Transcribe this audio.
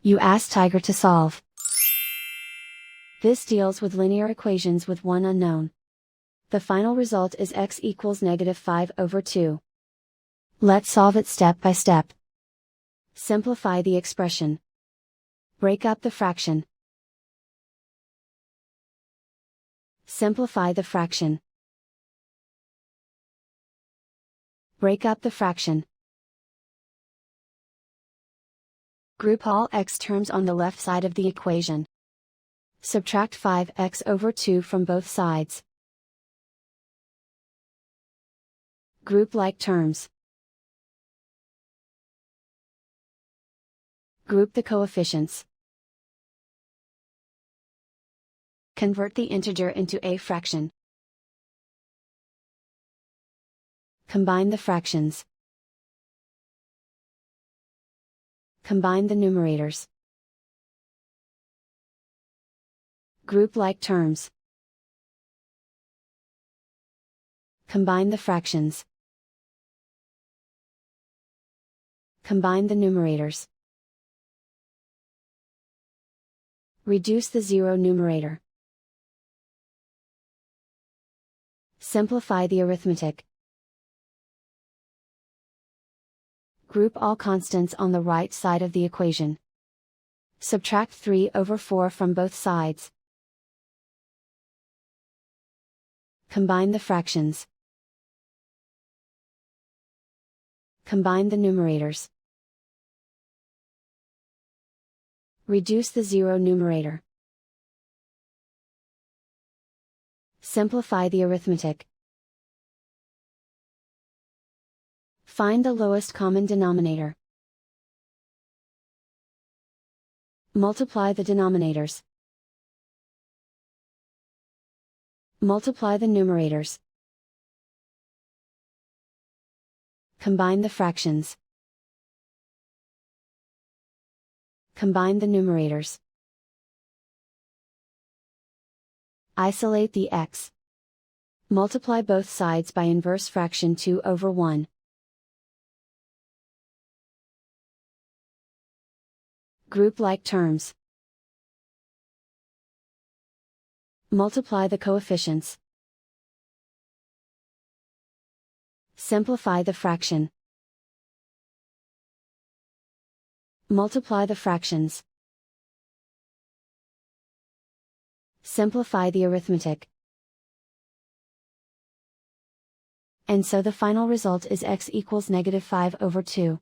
You ask Tiger to solve. This deals with linear equations with one unknown. The final result is x equals -5/2. Let's solve it step by step. Simplify the expression. Break up the fraction. Simplify the fraction. Break up the fraction. Group all x terms on the left side of the equation. Subtract 5x/2 from both sides. Group like terms. Group the coefficients. Convert the integer into a fraction. Combine the fractions. Combine the numerators. Group like terms. Combine the fractions. Combine the numerators. Reduce the zero numerator. Simplify the arithmetic. Group all constants on the right side of the equation. Subtract 3/4 from both sides. Combine the fractions. Combine the numerators. Reduce the zero numerator. Simplify the arithmetic. Find the lowest common denominator. Multiply the denominators. Multiply the numerators. Combine the fractions. Combine the numerators. Isolate the x. Multiply both sides by inverse fraction 2/1. Group like terms. Multiply the coefficients. Simplify the fraction. Multiply the fractions. Simplify the arithmetic. And so the final result is x equals -5/2.